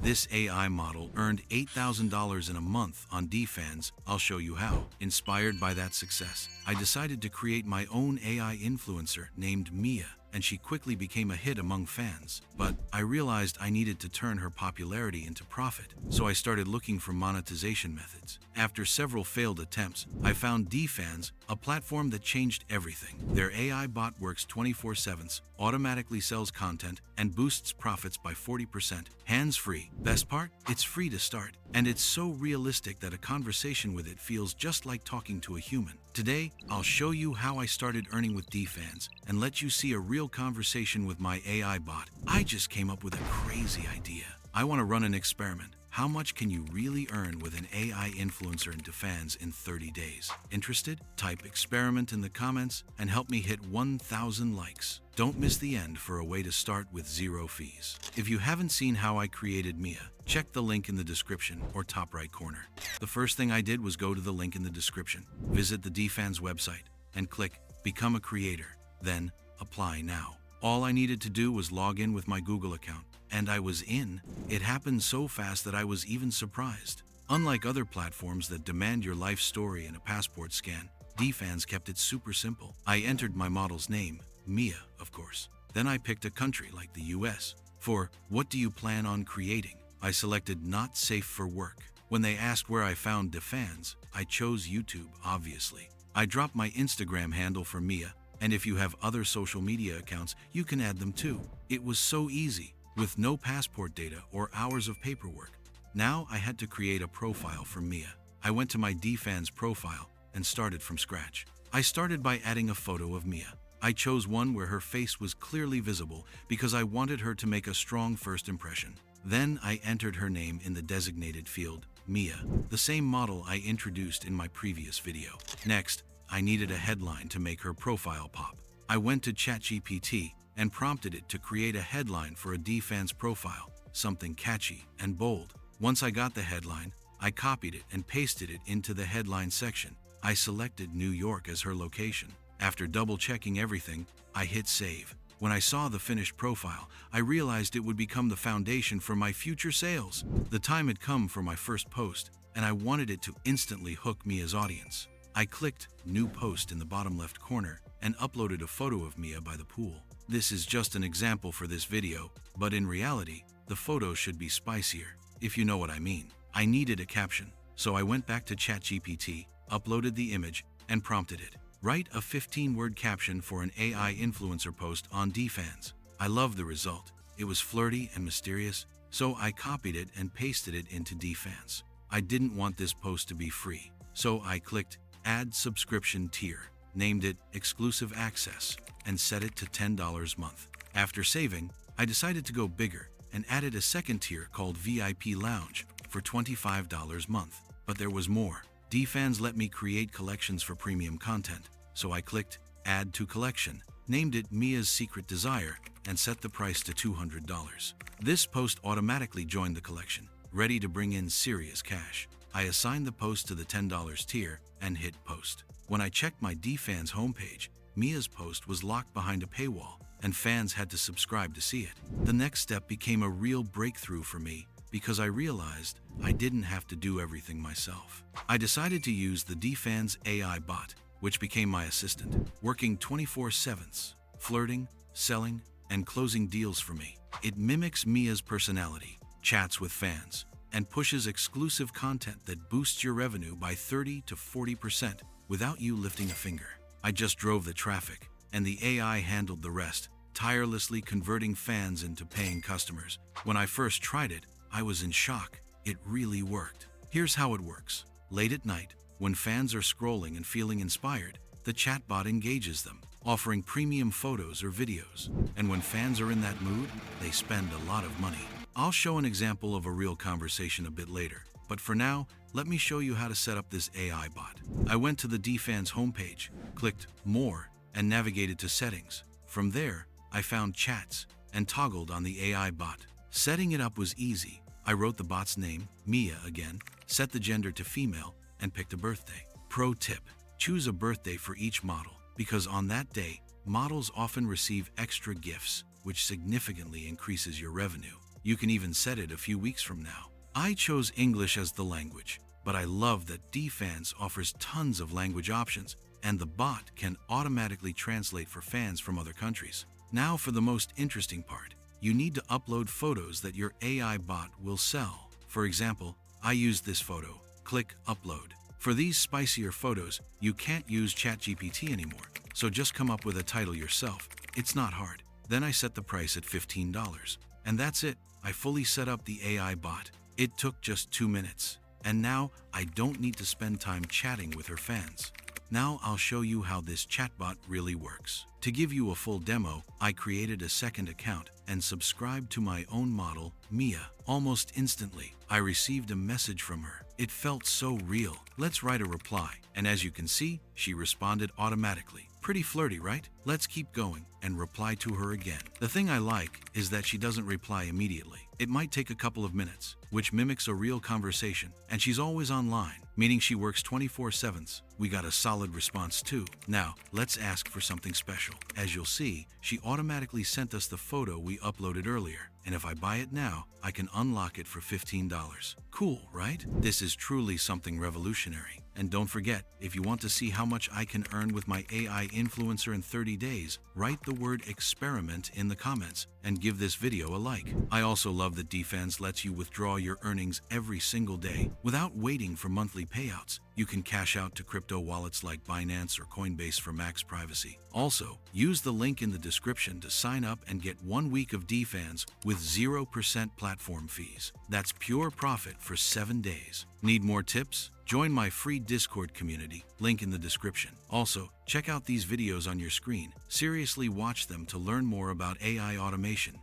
This AI model earned $8,000 in a month on dFans. I'll show you how. Inspired by that success, I decided to create my own AI influencer named Mia, and she quickly became a hit among fans. But I realized I needed to turn her popularity into profit, so I started looking for monetization methods. After several failed attempts, I found dFans, a platform that changed everything. Their AI bot works 24/7, automatically sells content, and boosts profits by 40%, hands-free. Best part? It's free to start, and it's so realistic that a conversation with it feels just like talking to a human. Today, I'll show you how I started earning with dFans and let you see a real conversation with my AI bot. I just came up with a crazy idea. I want to run an experiment. How much can you really earn with an AI influencer in dFans in 30 days? Interested? Type experiment in the comments and help me hit 1,000 likes. Don't miss the end for a way to start with zero fees. If you haven't seen how I created Mia, check the link in the description or top right corner. The first thing I did was go to the link in the description, visit the dFans website, and click Become a Creator, then Apply Now. All I needed to do was log in with my Google account, and I was in. It happened so fast that I was even surprised. Unlike other platforms that demand your life story and a passport scan, dFans kept it super simple. I entered my model's name, Mia, of course. Then I picked a country like the US. For what do you plan on creating? I selected not safe for work. When they asked where I found dFans, I chose YouTube, obviously. I dropped my Instagram handle for Mia, and if you have other social media accounts, you can add them too. It was so easy, with no passport data or hours of paperwork. Now I had to create a profile for Mia. I went to my dFans profile and started from scratch. I started by adding a photo of Mia. I chose one where her face was clearly visible because I wanted her to make a strong first impression. Then I entered her name in the designated field, Mia, the same model I introduced in my previous video. Next, I needed a headline to make her profile pop. I went to ChatGPT and prompted it to create a headline for a dFans profile, something catchy and bold. Once I got the headline, I copied it and pasted it into the headline section. I selected New York as her location. After double-checking everything, I hit save. When I saw the finished profile, I realized it would become the foundation for my future sales. The time had come for my first post, and I wanted it to instantly hook Mia's audience. I clicked New Post in the bottom left corner and uploaded a photo of Mia by the pool. This is just an example for this video, but in reality, the photo should be spicier, if you know what I mean. I needed a caption, so I went back to ChatGPT, uploaded the image, and prompted it. Write a 15-word caption for an AI influencer post on dFans. I loved the result. It was flirty and mysterious, so I copied it and pasted it into dFans. I didn't want this post to be free, so I clicked Add Subscription Tier, named it Exclusive Access, and set it to $10 a month. After saving, I decided to go bigger and added a second tier called VIP Lounge for $25 a month. But there was more. dFans let me create collections for premium content, so I clicked Add to Collection, named it Mia's Secret Desire, and set the price to $200. This post automatically joined the collection, ready to bring in serious cash. I assigned the post to the $10 tier and hit Post. When I checked my dFans homepage, Mia's post was locked behind a paywall, and fans had to subscribe to see it. The next step became a real breakthrough for me because I realized I didn't have to do everything myself. I decided to use the dFans AI bot, which became my assistant, working 24/7, flirting, selling, and closing deals for me. It mimics Mia's personality, chats with fans, and pushes exclusive content that boosts your revenue by 30 to 40% without you lifting a finger. I just drove the traffic, and the AI handled the rest, tirelessly converting fans into paying customers. When I first tried it, I was in shock. It really worked. Here's how it works. Late at night, when fans are scrolling and feeling inspired, the chatbot engages them, offering premium photos or videos. And when fans are in that mood, they spend a lot of money. I'll show an example of a real conversation a bit later, but for now, let me show you how to set up this AI bot. I went to the dFans homepage, clicked More, and navigated to Settings. From there, I found Chats and toggled on the AI bot. Setting it up was easy. I wrote the bot's name, Mia again, set the gender to female, and picked a birthday. Pro tip: choose a birthday for each model, because on that day, models often receive extra gifts, which significantly increases your revenue. You can even set it a few weeks from now. I chose English as the language, but I love that dFans offers tons of language options, and the bot can automatically translate for fans from other countries. Now for the most interesting part. You need to upload photos that your AI bot will sell. For example, I used this photo. Click Upload. For these spicier photos, you can't use ChatGPT anymore, so just come up with a title yourself. It's not hard. Then I set the price at $15. And that's it. I fully set up the AI bot. It took just 2 minutes. And now I don't need to spend time chatting with her fans. Now I'll show you how this chatbot really works. To give you a full demo, I created a second account and subscribed to my own model, Mia. Almost instantly, I received a message from her. It felt so real. Let's write a reply. And as you can see, she responded automatically. Pretty flirty, right? Let's keep going and reply to her again. The thing I like is that she doesn't reply immediately. It might take a couple of minutes, which mimics a real conversation, and she's always online, meaning she works 24/7. We got a solid response too. Now, let's ask for something special. As you'll see, she automatically sent us the photo we uploaded earlier, and if I buy it now, I can unlock it for $15. Cool, right? This is truly something revolutionary. And don't forget, if you want to see how much I can earn with my AI influencer in 30 days, write the word experiment in the comments and give this video a like. I also love that dFans lets you withdraw your earnings every single day without waiting for monthly payouts. You can cash out to crypto wallets like Binance or Coinbase for max privacy. Also, use the link in the description to sign up and get 1 week of dFans with 0% platform fees. That's pure profit for 7 days. Need more tips? Join my free Discord community, link in the description. Also, check out these videos on your screen. Seriously watch them to learn more about AI automation.